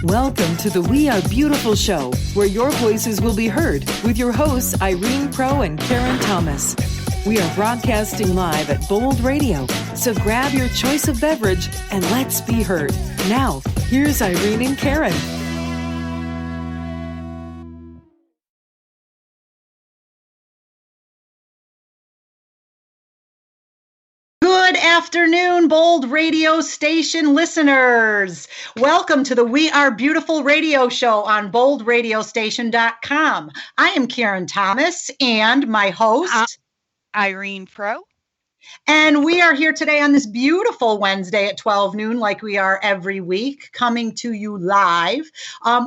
Welcome to the We Are Beautiful show, where your voices will be heard with your hosts, Irene Pro and Karen Thomas. We are broadcasting live at Bold Radio, so grab your choice of beverage and let's be heard. Now, here's Irene and Karen. Good afternoon, Bold Radio Station listeners. Welcome to the We Are Beautiful radio show on boldradiostation.com. I am Karen Thomas and my host, Irene Pro. And we are here today on this beautiful Wednesday at 12 noon, like we are every week, coming to you live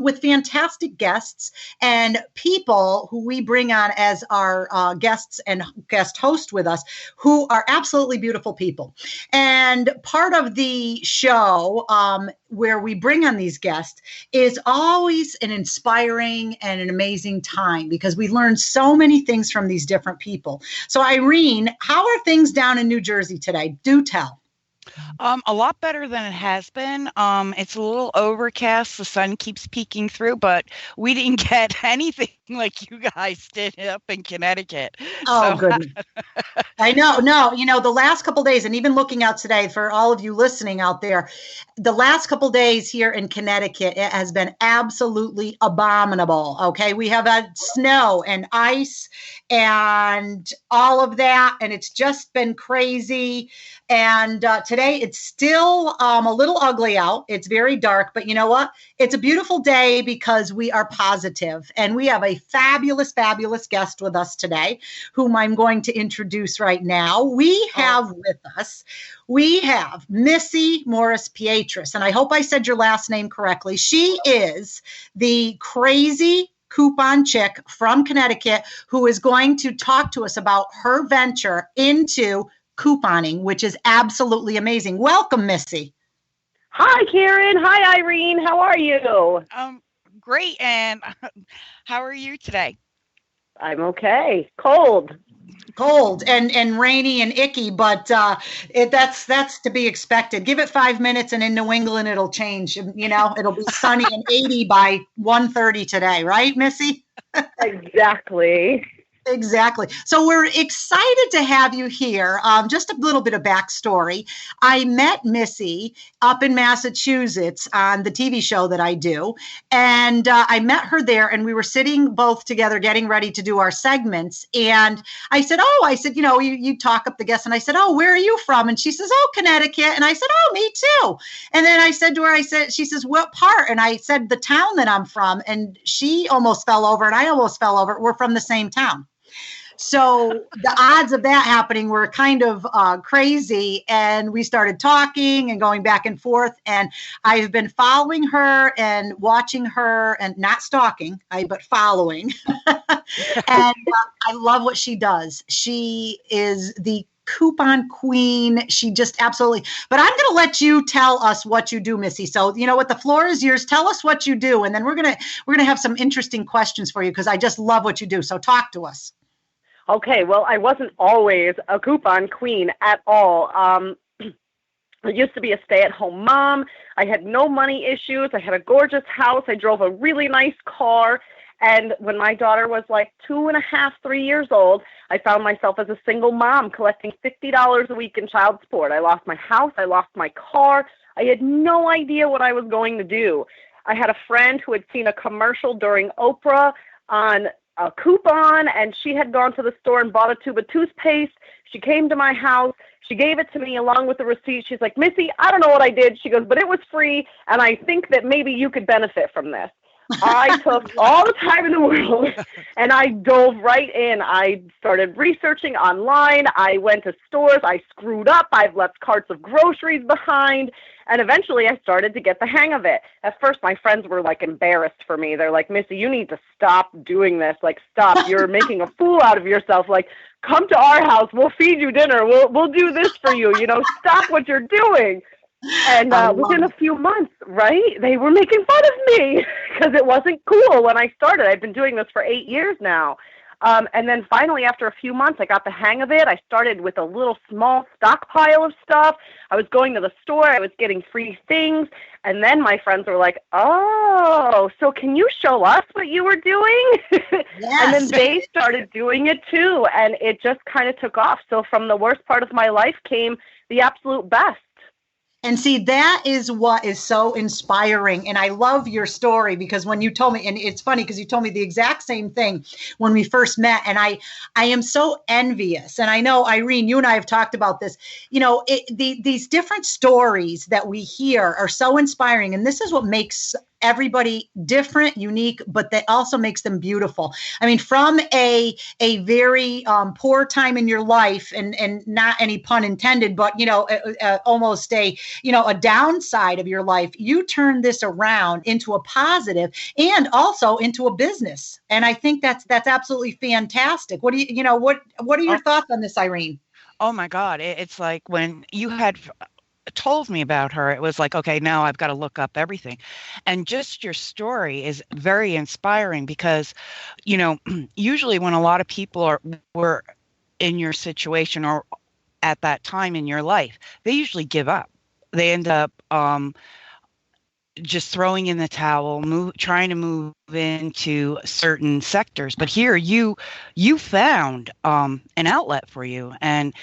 with fantastic guests and people who we bring on as our guests and guest host with us, who are absolutely beautiful people. And part of the show where we bring on these guests is always an inspiring and an amazing time because we learn so many things from these different people. So Irene, how are things down in New Jersey today? Do tell. A lot better than it has been. It's a little overcast. The sun keeps peeking through, but we didn't get anything like you guys did up in Connecticut. Oh, goodness. I know. No, the last couple of days, and even looking out today for all of you listening out there, the last couple of days here in Connecticut, it has been absolutely abominable. Okay. We have had snow and ice and all of that, and it's just been crazy. And today it's still a little ugly out. It's very dark, but you know what? It's a beautiful day because we are positive, and we have a fabulous, fabulous guest with us today, whom I'm going to introduce right now. We have Missie Morris-Pietris, and I hope I said your last name correctly. She is the crazy coupon chick from Connecticut who is going to talk to us about her venture into couponing, which is absolutely amazing. Welcome, Missie. Hi, Karen. Hi, Irene. How are you? Great. And how are you today? I'm okay. Cold and rainy and icky, but that's to be expected. Give it 5 minutes and in New England it'll change. It'll be sunny and 80 by 1:30 today, right, Missie? Exactly. Exactly. So we're excited to have you here. Just a little bit of backstory. I met Missie up in Massachusetts on the TV show that I do. And I met her there and we were sitting both together getting ready to do our segments. And I said, you talk up the guest. And I said, oh, where are you from? And she says, oh, Connecticut. And I said, oh, me too. And then I said to her, she says, what part? And I said, the town that I'm from. And she almost fell over and I almost fell over. We're from the same town. So the odds of that happening were kind of crazy. And we started talking and going back and forth. And I've been following her and watching her and not stalking, but following. And I love what she does. She is the coupon queen. She just absolutely, but I'm going to let you tell us what you do, Missie. So, you know what, the floor is yours. Tell us what you do. And then we're going to have some interesting questions for you because I just love what you do. So talk to us. Okay, well, I wasn't always a coupon queen at all. I used to be a stay-at-home mom. I had no money issues. I had a gorgeous house. I drove a really nice car. And when my daughter was like 2.5, 3 years old, I found myself as a single mom collecting $50 a week in child support. I lost my house. I lost my car. I had no idea what I was going to do. I had a friend who had seen a commercial during Oprah on a coupon, and she had gone to the store and bought a tube of toothpaste. She came to my house. She gave it to me along with the receipt. She's like, Missy, I don't know what I did. She goes, but it was free, and I think that maybe you could benefit from this. I took all the time in the world, and I dove right in. I started researching online. I went to stores. I screwed up. I've left carts of groceries behind. And eventually I started to get the hang of it. At first, my friends were like embarrassed for me. They're like, Missy, you need to stop doing this. Like, stop. You're making a fool out of yourself. Like, come to our house. We'll feed you dinner. We'll do this for you. Stop what you're doing. And within a few months, right, they were making fun of me because it wasn't cool when I started. I've been doing this for 8 years now. And then finally, after a few months, I got the hang of it. I started with a little small stockpile of stuff. I was going to the store. I was getting free things. And then my friends were like, oh, so can you show us what you were doing? Yes. And then they started doing it too. And it just kind of took off. So from the worst part of my life came the absolute best. And see, that is what is so inspiring. And I love your story because when you told me, and it's funny because you told me the exact same thing when we first met. And I am so envious. And I know, Irene, you and I have talked about this. You know, these different stories that we hear are so inspiring. And this is what makes everybody different, unique, but that also makes them beautiful. I mean, from a very poor time in your life, and not any pun intended, but almost a downside of your life, you turn this around into a positive and also into a business. And I think that's absolutely fantastic. What are your thoughts on this, Irene? Oh my God. It's like when you had told me about her, it was like, okay, now I've got to look up everything. And just your story is very inspiring because, usually when a lot of people were in your situation or at that time in your life, they usually give up. They end up just throwing in the towel, trying to move into certain sectors. But here you found an outlet for you. And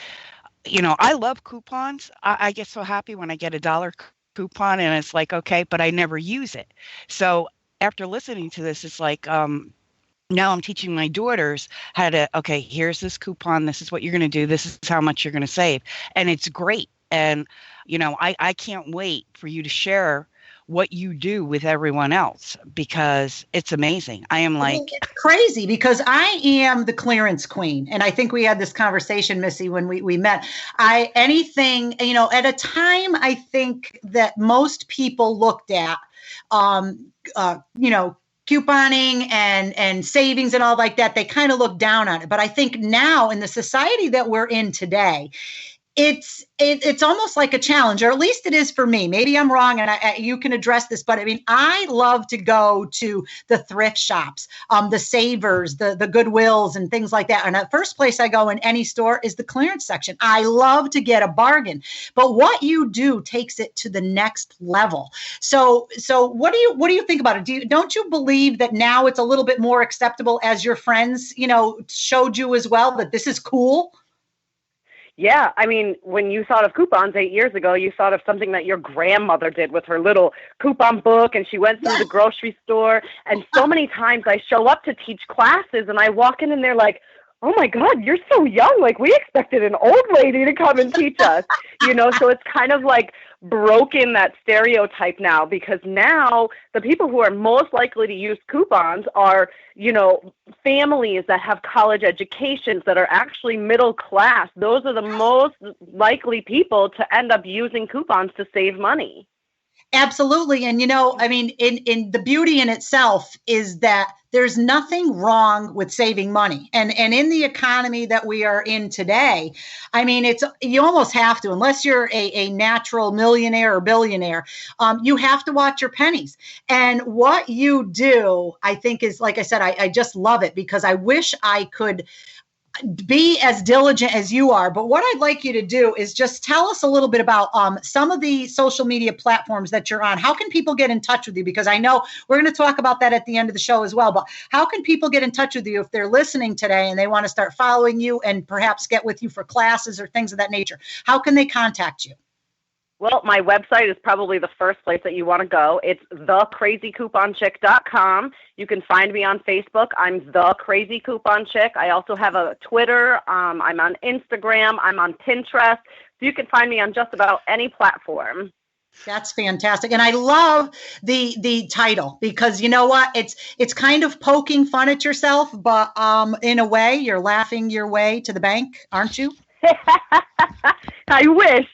I love coupons. I get so happy when I get $1 coupon and it's like, okay, but I never use it. So after listening to this, it's like, now I'm teaching my daughters how to, okay, here's this coupon. This is what you're going to do. This is how much you're going to save. And it's great. And, I can't wait for you to share what you do with everyone else because it's amazing. I am like it's crazy because I am the clearance queen. And I think we had this conversation, Missie, when we met. Anything, at a time, I think that most people looked at, couponing and savings and all like that, they kind of look down on it. But I think now in the society that we're in today, it's almost like a challenge, or at least it is for me. Maybe I'm wrong, and you can address this. But I mean, I love to go to the thrift shops, the Savers, the Goodwills, and things like that. And the first place I go in any store is the clearance section. I love to get a bargain, but what you do takes it to the next level. So what do you think about it? Don't you believe that now it's a little bit more acceptable, as your friends, showed you as well, that this is cool? Yeah, I mean, when you thought of coupons 8 years ago, you thought of something that your grandmother did with her little coupon book, and she went through the grocery store. And so many times I show up to teach classes, and I walk in, and they're like, oh my God, you're so young. Like, we expected an old lady to come and teach us, so it's kind of like broken that stereotype now, because now the people who are most likely to use coupons are, families that have college educations that are actually middle class. Those are the most likely people to end up using coupons to save money. Absolutely. And, I mean, in the beauty in itself is that there's nothing wrong with saving money. And in the economy that we are in today, I mean, you almost have to, unless you're a natural millionaire or billionaire, you have to watch your pennies. And what you do, I think is, like I said, I just love it because I wish I could be as diligent as you are. But what I'd like you to do is just tell us a little bit about some of the social media platforms that you're on. How can people get in touch with you? Because I know we're going to talk about that at the end of the show as well. But how can people get in touch with you if they're listening today and they want to start following you and perhaps get with you for classes or things of that nature? How can they contact you? Well, my website is probably the first place that you want to go. It's thecrazycouponchick.com. You can find me on Facebook. I'm The Crazy Coupon Chick. I also have a Twitter. I'm on Instagram. I'm on Pinterest. So you can find me on just about any platform. That's fantastic. And I love the title because you know what? It's kind of poking fun at yourself, but in a way, you're laughing your way to the bank, aren't you? I wish,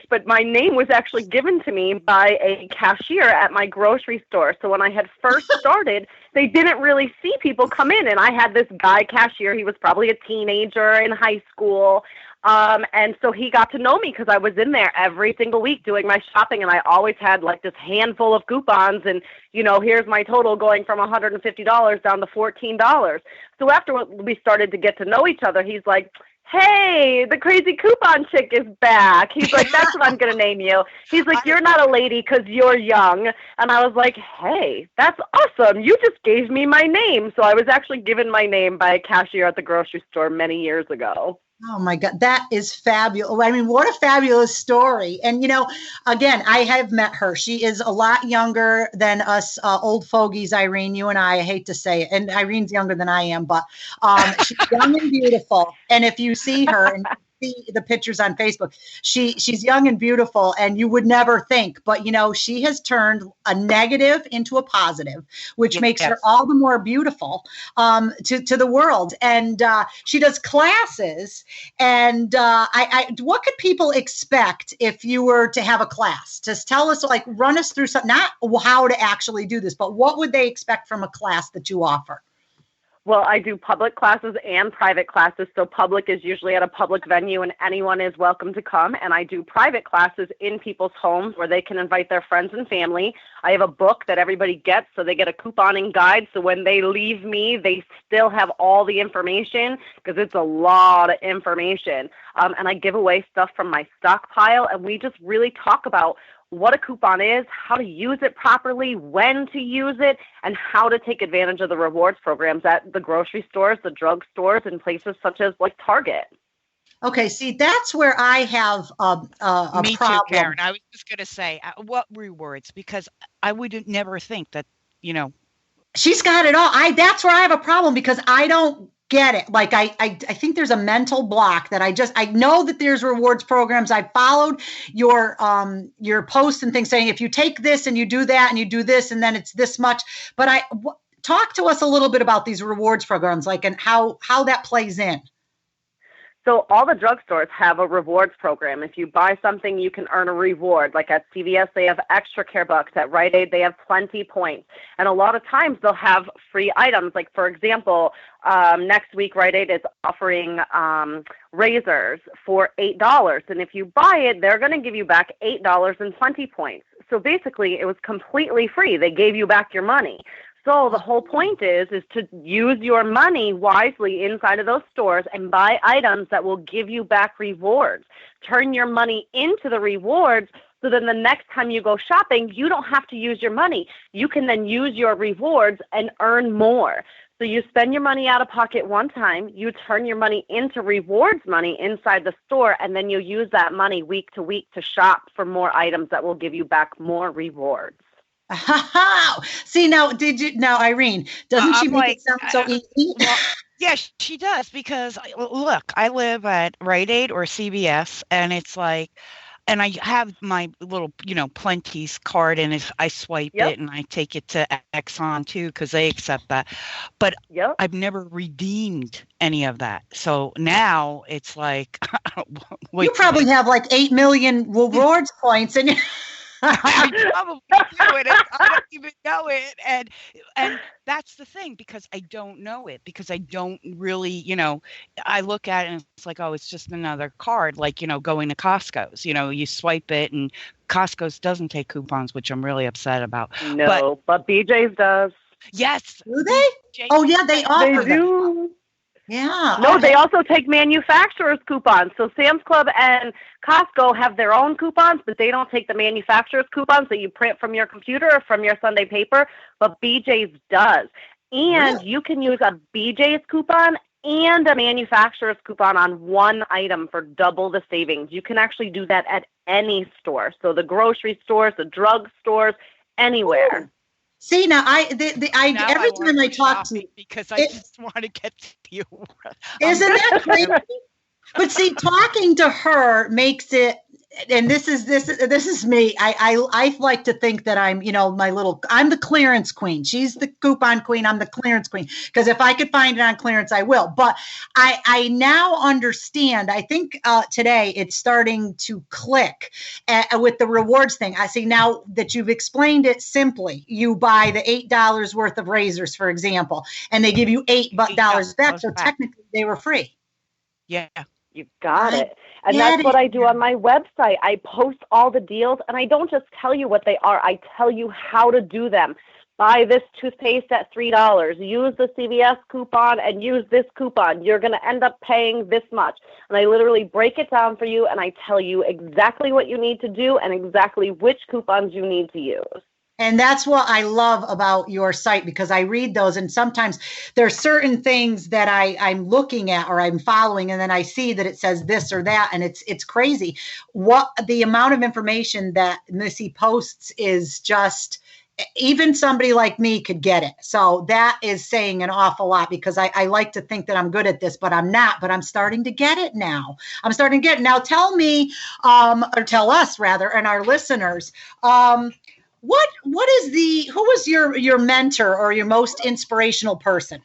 but my name was actually given to me by a cashier at my grocery store. So when I had first started, they didn't really see people come in, and I had this guy cashier. He was probably a teenager in high school. And so he got to know me because I was in there every single week doing my shopping, and I always had like this handful of coupons, and here's my total going from $150 down to $14. So after we started to get to know each other, he's like, "Hey, the crazy coupon chick is back." He's like, "That's what I'm going to name you." He's like, "You're not a lady because you're young." And I was like, "Hey, that's awesome. You just gave me my name." So I was actually given my name by a cashier at the grocery store many years ago. Oh my God, that is fabulous. I mean, what a fabulous story. And, again, I have met her. She is a lot younger than us old fogies, Irene, you and I hate to say it. And Irene's younger than I am, but she's young and beautiful. And if you see her and see the pictures on Facebook, she's young and beautiful, and you would never think. But, she has turned a negative into a positive, which makes her all the more beautiful to the world. And she does classes. And what could people expect if you were to have a class? Just tell us, run us through something, not how to actually do this, but what would they expect from a class that you offer? Well, I do public classes and private classes. So public is usually at a public venue and anyone is welcome to come. And I do private classes in people's homes where they can invite their friends and family. I have a book that everybody gets, so they get a couponing guide. So when they leave me, they still have all the information because it's a lot of information. And I give away stuff from my stockpile, and we just really talk about what a coupon is, how to use it properly, when to use it, and how to take advantage of the rewards programs at the grocery stores, the drug stores, and places such as like Target. Okay, see, that's where I have a Me problem. too, Karen. I was just going to say, what rewards? Because I would never think that, She's got it all. That's where I have a problem because I don't get it. Like I think there's a mental block that I know that there's rewards programs. I followed your posts and things saying if you take this and you do that and you do this and then it's this much. But talk to us a little bit about these rewards programs, and how that plays in. So all the drugstores have a rewards program. If you buy something, you can earn a reward. Like at CVS, they have extra care bucks. At Rite Aid, they have plenty points. And a lot of times they'll have free items. Like, for example, next week, Rite Aid is offering razors for $8. And if you buy it, they're going to give you back $8 and 20 points. So basically, it was completely free. They gave you back your money. So the whole point is to use your money wisely inside of those stores and buy items that will give you back rewards. Turn your money into the rewards so then the next time you go shopping, you don't have to use your money. You can then use your rewards and earn more. So you spend your money out of pocket one time, you turn your money into rewards money inside the store, and then you use that money week to week to shop for more items that will give you back more rewards. See, now, Irene, doesn't she make it sound so easy? Well, yeah, she does, because look, I live at Rite Aid or CVS, and it's like, and I have my little, Plenty's card, and I swipe it and I take it to Exxon too, because they accept that. But I've never redeemed any of that. So now it's like, you probably have like 8 million rewards points, and I probably do it. I don't even know it. And that's the thing, because I don't know it, because I don't really, I look at it and it's like, oh, it's just another card, like, going to Costco's, you swipe it, and Costco's doesn't take coupons, which I'm really upset about. No, but BJ's does. Yes. Do they? Oh, yeah, they offer They do. Yeah. No, they also take manufacturers' coupons. So Sam's Club and Costco have their own coupons, but they don't take the manufacturer's coupons that you print from your computer or from your Sunday paper, but BJ's does. And you can use a BJ's coupon and a manufacturer's coupon on one item for double the savings. You can actually do that at any store. So the grocery stores, the drug stores, anywhere. Ooh. See, now every time I talk to, because I just want to get to you. Isn't that crazy? But see, talking to her makes it, and this is me. I like to think that I'm, I'm the clearance queen. She's the coupon queen. I'm the clearance queen. Because if I could find it on clearance, I will. But I now understand. I think today it's starting to click with the rewards thing. I see now that you've explained it simply. You buy the $8 worth of razors, for example, and they give you $8 back. So technically, they were free. Yeah. You got it. And that's what I do on my website. I post all the deals, and I don't just tell you what they are. I tell you how to do them. Buy this toothpaste at $3. Use the CVS coupon and use this coupon. You're going to end up paying this much. And I literally break it down for you, and I tell you exactly what you need to do and exactly which coupons you need to use. And that's what I love about your site, because I read those, and sometimes there's certain things that I'm looking at or I'm following, and then I see that it says this or that, and it's crazy. What the amount of information that Missie posts is just, even somebody like me could get it. So that is saying an awful lot, because I like to think that I'm good at this, but I'm not. But I'm starting to get it now. Now tell me, or tell us rather, and our listeners, who was your mentor or your most inspirational person?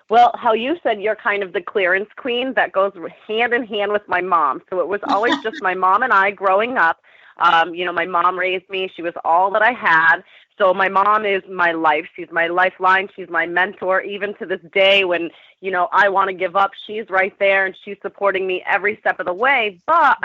Well, how you said you're kind of the clearance queen, that goes hand in hand with my mom. So it was always just my mom and I growing up. My mom raised me. She was all that I had. So my mom is my life. She's my lifeline. She's my mentor. Even to this day, when, I want to give up, she's right there and she's supporting me every step of the way. But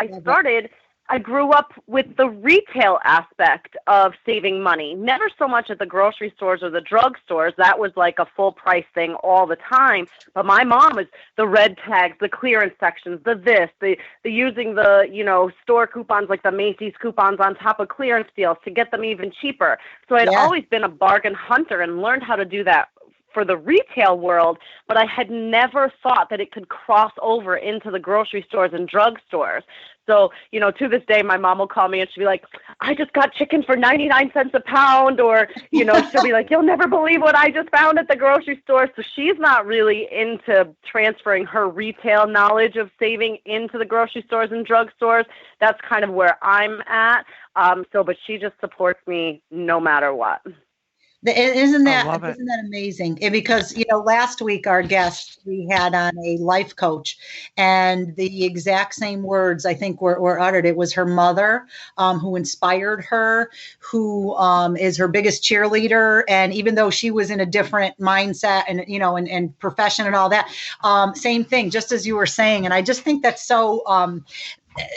I grew up with the retail aspect of saving money, never so much at the grocery stores or the drug stores. That was like a full price thing all the time. But my mom is the red tags, the clearance sections, the using the, store coupons like the Macy's coupons on top of clearance deals to get them even cheaper. So I'd always been a bargain hunter and learned how to do that for the retail world, but I had never thought that it could cross over into the grocery stores and drug stores. So, to this day, my mom will call me and she'll be like, I just got chicken for 99 cents a pound, or, she'll be like, you'll never believe what I just found at the grocery store. So she's not really into transferring her retail knowledge of saving into the grocery stores and drug stores. That's kind of where I'm at. But she just supports me no matter what. Isn't that amazing? Because, last week our guest, we had on a life coach, and the exact same words I think were uttered. It was her mother who inspired her, who is her biggest cheerleader. And even though she was in a different mindset and, and profession and all that, same thing, just as you were saying. And I just think that's so,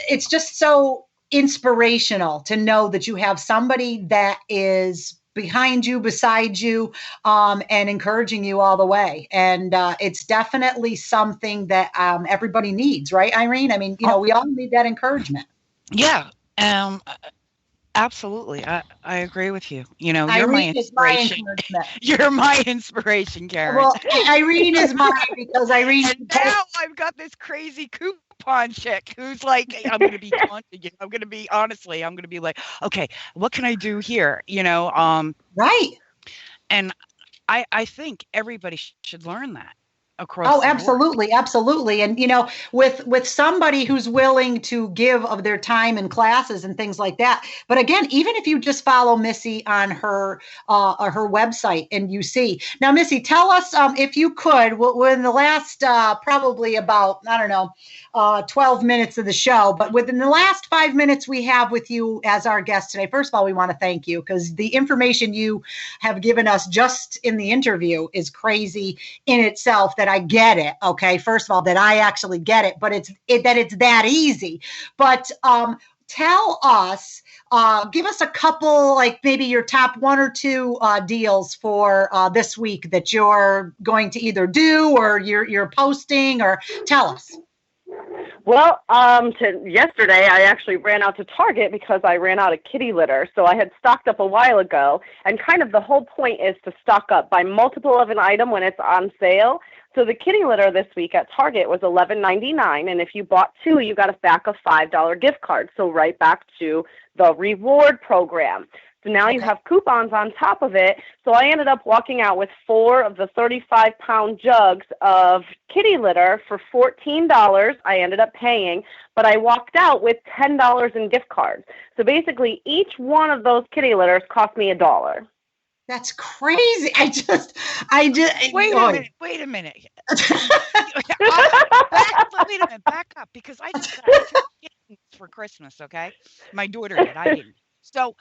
it's just so inspirational to know that you have somebody that is behind you, beside you, and encouraging you all the way. And it's definitely something that everybody needs, right, Irene? I mean, we all need that encoragement. Yeah, absolutely. I agree with you. You're Irene my inspiration. You're my inspiration, Karen. Well, Irene is mine, because Irene. And now I've got this crazy coupon chick who's like, I'm going to be taunting you. I'm going to be like, okay, what can I do here? Right. And I think everybody should learn that across. Oh, absolutely. Absolutely. And, with somebody who's willing to give of their time and classes and things like that. But again, even if you just follow Missie on her website and you see. Now, Missie, tell us, if you could, in the last probably about, 12 minutes of the show, but within the last 5 minutes we have with you as our guest today, first of all, we want to thank you, because the information you have given us just in the interview is crazy in itself, that I get it. Okay. First of all, that I actually get it, but it's that easy. But tell us, give us a couple, like maybe your top one or two deals for this week that you're going to either do or you're posting, or tell us. Well, yesterday I actually ran out to Target because I ran out of kitty litter. So I had stocked up a while ago, and kind of the whole point is to stock up, buy multiple of an item when it's on sale. So the kitty litter this week at Target was $11.99, and if you bought two, you got back a $5 gift card. So right back to the reward program. So now you have coupons on top of it. So I ended up walking out with 4 of the 35-pound jugs of kitty litter for $14. I ended up paying, but I walked out with $10 in gift cards. So basically, each one of those kitty litters cost me $1. That's crazy. I just Wait a minute. Back up, because I just got 2 kittens for Christmas, okay? My daughter did, I didn't. So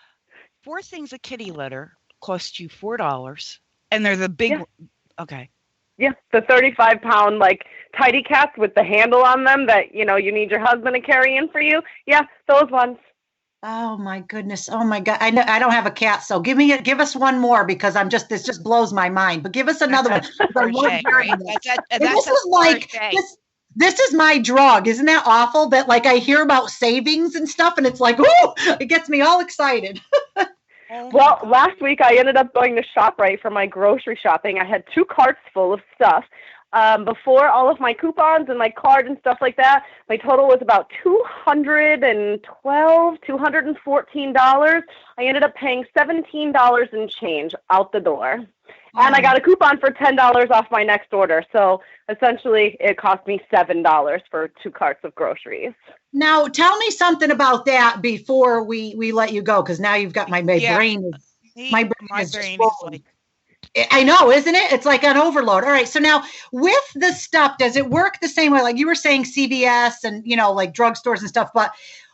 4 things of kitty litter cost you $4, and they're the big, okay. Yeah, the 35-pound, like, tidy cats with the handle on them that, you know, you need your husband to carry in for you. Yeah, those ones. Oh my goodness. Oh my God. I know I don't have a cat, so give us one more, because this just blows my mind. But give us another one. This is my drug. Isn't that awful that, like, I hear about savings and stuff and it's like, ooh, it gets me all excited. Well, last week I ended up going to ShopRite for my grocery shopping. I had 2 carts full of stuff. Before all of my coupons and my card and stuff like that, my total was about $214. I ended up paying $17 and change out the door. And I got a coupon for $10 off my next order. So essentially, it cost me $7 for 2 carts of groceries. Now, tell me something about that before we let you go, because now you've got my brain. My brain is like, I know, isn't it? It's like an overload. All right. So now with the stuff, does it work the same way? Like you were saying, CVS and, you know, like drugstores and stuff. But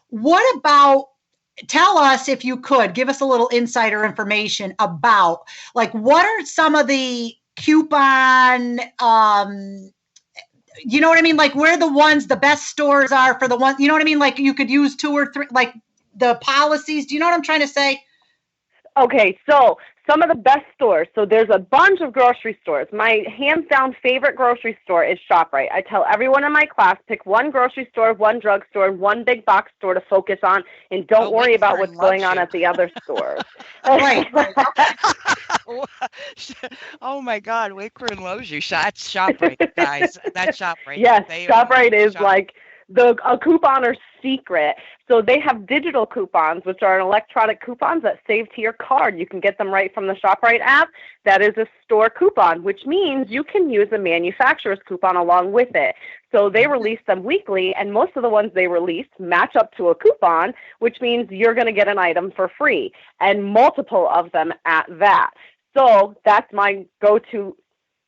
what about, tell us, if you could, give us a little insider information about, like, what are some of the coupon, you know what I mean? Like where the best stores are for the ones, you know what I mean? Like you could use 2 or 3, like the policies. Do you know what I'm trying to say? Okay, so some of the best stores. So there's a bunch of grocery stores. My hands down favorite grocery store is ShopRite. I tell everyone in my class, pick one grocery store, one drugstore, one big box store to focus on, and don't worry about what's going on at the other stores. Right. Oh my God, Wakefern loves you. That's ShopRite, guys. That's ShopRite. Yes, ShopRite is like a couponer's secret. So they have digital coupons, which are electronic coupons that save to your card. You can get them right from the ShopRite app. That is a store coupon, which means you can use a manufacturer's coupon along with it. So they release them weekly, and most of the ones they release match up to a coupon, which means you're going to get an item for free, and multiple of them at that. So that's my go-to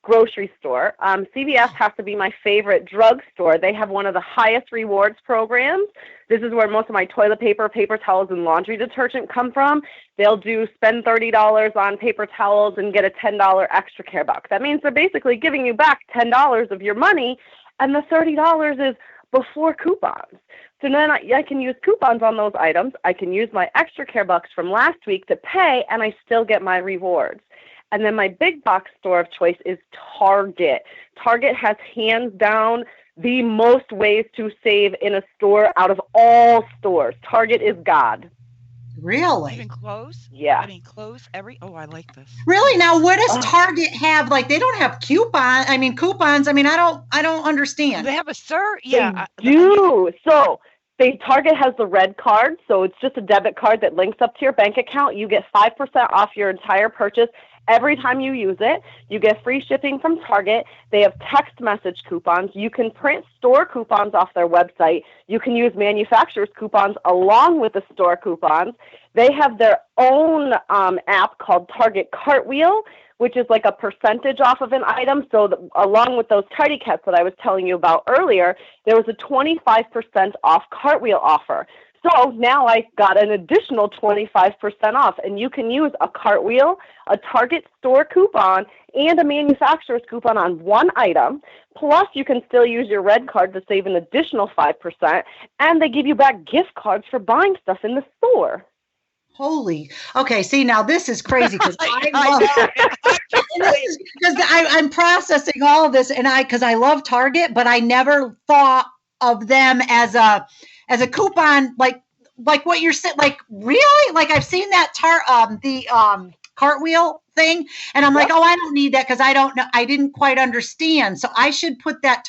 grocery store. CVS has to be my favorite drugstore. They have one of the highest rewards programs. This is where most of my toilet paper, paper towels, and laundry detergent come from. They'll do spend $30 on paper towels and get a $10 extra care buck. That means they're basically giving you back $10 of your money, and the $30 is before coupons. So then I can use coupons on those items. I can use my extra care bucks from last week to pay, and I still get my rewards. And then my big box store of choice is Target. Target has hands down the most ways to save in a store out of all stores. Target is God. Really? Even clothes? Yeah. I mean, clothes, I like this. Really? Now, what does Target have? Like, they don't have coupons. I don't understand. They have a yeah. They do. So Target has the red card. So it's just a debit card that links up to your bank account. You get 5% off your entire purchase. Every time you use it, you get free shipping from Target. They have text message coupons. You can print store coupons off their website. You can use manufacturer's coupons along with the store coupons. They have their own app called Target Cartwheel, which is like a percentage off of an item. So along with those tidy cats that I was telling you about earlier, there was a 25% off Cartwheel offer. So now I got an additional 25% off, and you can use a Cartwheel, a Target store coupon, and a manufacturer's coupon on one item. Plus, you can still use your red card to save an additional 5%, and they give you back gift cards for buying stuff in the store. Holy. Okay, see, now this is crazy because I'm processing all of this, and because I love Target, but I never thought of them as a coupon, like what you're saying. Like, really? Like, I've seen that Cartwheel thing. And I'm like, oh, I don't need that because I don't know. I didn't quite understand. So I should put that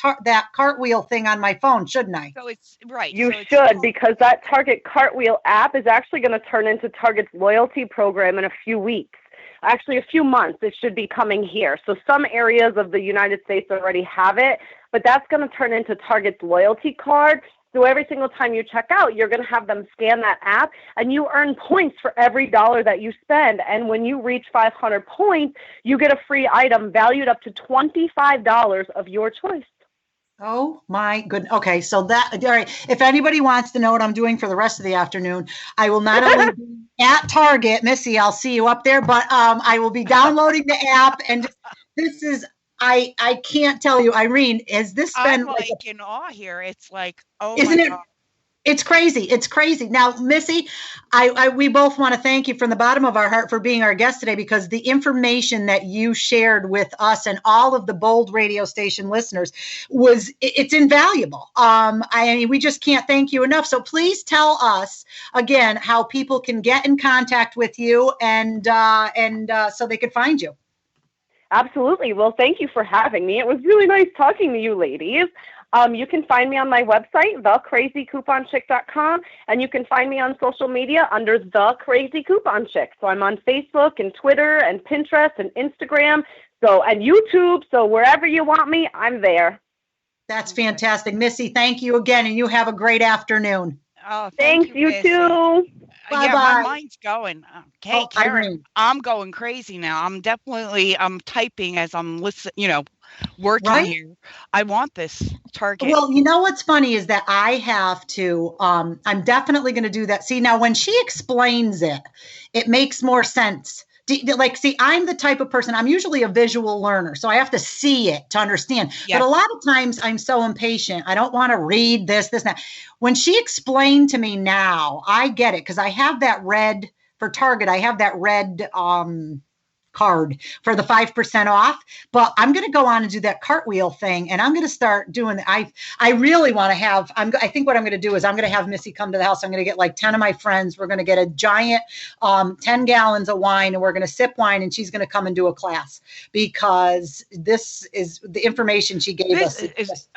cartwheel thing on my phone, shouldn't I? So it's right. You so should, because that Target Cartwheel app is actually going to turn into Target's loyalty program in a few weeks. Actually, a few months. It should be coming here. So some areas of the United States already have it, but that's going to turn into Target's loyalty card. So every single time you check out, you're going to have them scan that app, and you earn points for every dollar that you spend. And when you reach 500 points, you get a free item valued up to $25 of your choice. Oh my goodness. Okay. So that, all right. If anybody wants to know what I'm doing for the rest of the afternoon, I will not only be at Target, Missy, I'll see you up there, but I will be downloading the app. And this is, I can't tell you, Irene, has this been I'm like in awe here. It's like, oh isn't my it? God. It's crazy. It's crazy. Now, Missy, we both want to thank you from the bottom of our heart for being our guest today, because the information that you shared with us and all of the Bold radio station listeners it's invaluable. I mean, we just can't thank you enough. So please tell us again how people can get in contact with you and so they can find you. Absolutely. Well, thank you for having me. It was really nice talking to you ladies. You can find me on my website, thecrazycouponchick.com, and you can find me on social media under The Crazy Coupon Chick. So I'm on Facebook and Twitter and Pinterest and Instagram, and YouTube. So wherever you want me, I'm there. That's fantastic. Missy, thank you again, and you have a great afternoon. Oh, thanks, you too. Bye-bye. Yeah, my mind's going. Okay, Karen, Irene. I'm going crazy now. I'm typing as I'm listening, working Right? here. I want this Target. Well, you know what's funny is that I have to, I'm definitely going to do that. See, now when she explains it, it makes more sense. I'm the type of person, I'm usually a visual learner, so I have to see it to understand. Yeah. But a lot of times I'm so impatient. I don't want to read this, that. When she explained to me now, I get it, because I have that red, for Target, I have that red card for the 5% off, but I'm going to go on and do that cartwheel thing, and I'm going to start doing that. I really want to have, I think what I'm going to do is I'm going to have Missy come to the house. I'm going to get like 10 of my friends. We're going to get a giant 10 gallons of wine, and we're going to sip wine, and she's going to come and do a class, because this is the information she gave us.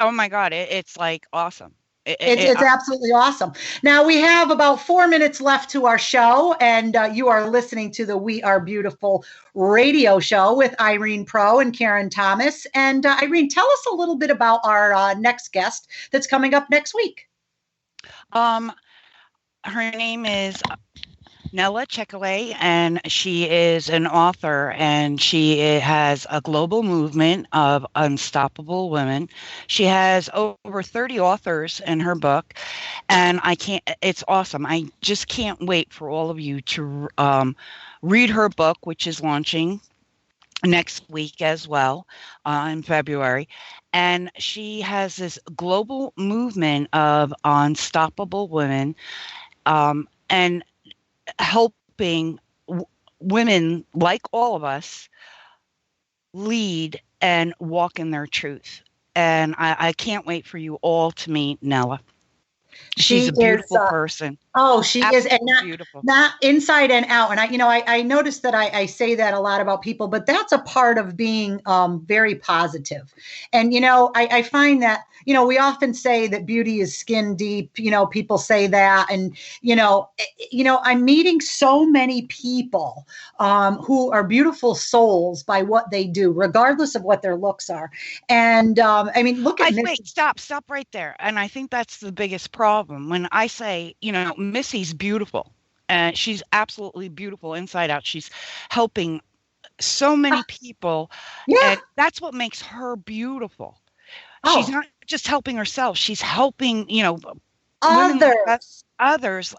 Oh my God. It's like awesome. It's absolutely awesome. Now we have about 4 minutes left to our show, and you are listening to the We Are Beautiful radio show with Irene Pro and Karen Thomas. And Irene, tell us a little bit about our next guest that's coming up next week. Her name is Nella Chekaway, and she is an author, and she has a global movement of unstoppable women. She has over 30 authors in her book, and it's awesome. I just can't wait for all of you to read her book, which is launching next week as well, in February. And she has this global movement of unstoppable women, and helping women like all of us lead and walk in their truth. And I can't wait for you all to meet Nella. She's a beautiful person. Oh, she Absolutely is, and beautiful. Not inside and out. And I noticed that I say that a lot about people, but that's a part of being very positive. And I find that we often say that beauty is skin deep. People say that, and I'm meeting so many people who are beautiful souls by what they do, regardless of what their looks are. And look at Wait, stop right there. And I think that's the biggest problem. When I say, Missy's beautiful, and she's absolutely beautiful inside out. She's helping so many people. Yeah. And that's what makes her beautiful. Oh. She's not just helping herself. She's helping, others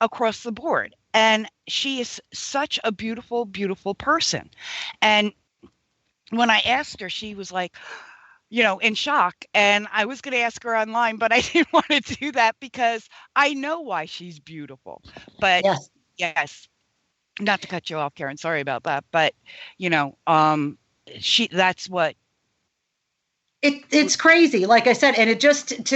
across the board. And she is such a beautiful, beautiful person. And when I asked her, she was like, in shock. And I was going to ask her online, but I didn't want to do that because I know why she's beautiful. But yes, not to cut you off, Karen, sorry about that. But, that's what It's crazy, like I said, and it just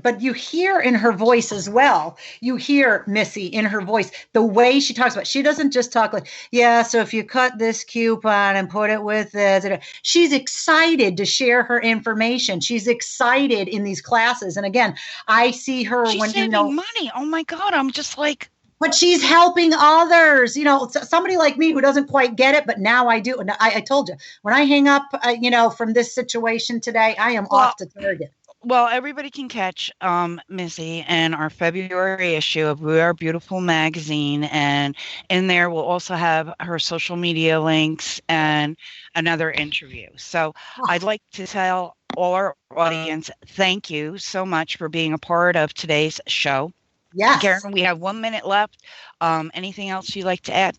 but you hear in her voice as well. You hear Missy in her voice, the way she talks about. She doesn't just talk like, yeah. So if you cut this coupon and put it with this, she's excited to share her information. She's excited in these classes, and again, I see her She's when saving money. Oh my God, I'm just like. But she's helping others, somebody like me who doesn't quite get it, but now I do. And I told you, when I hang up, from this situation today, I am off to Target. Well, everybody can catch Missy in our February issue of We Are Beautiful magazine. And in there, we'll also have her social media links and another interview. So I'd like to tell all our audience, thank you so much for being a part of today's show. Yes. Karen, we have 1 minute left. Anything else you'd like to add?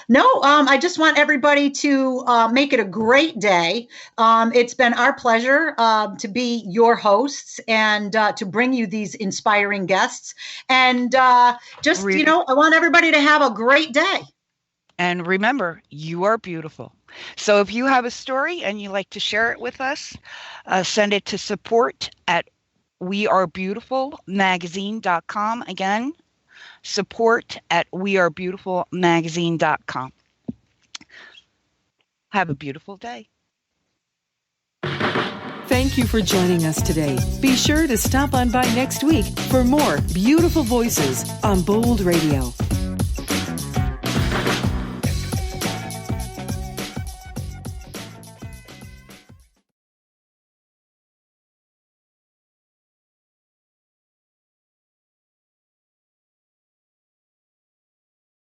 No, I just want everybody to make it a great day. It's been our pleasure to be your hosts and to bring you these inspiring guests. And I want everybody to have a great day. And remember, you are beautiful. So if you have a story and you'd like to share it with us, send it to support@WeAreBeautifulMagazine.com. Again, support@WeAreBeautifulMagazine.com. Have a beautiful day. Thank you for joining us today. Be sure to stop on by next week for more beautiful voices on Bold Radio.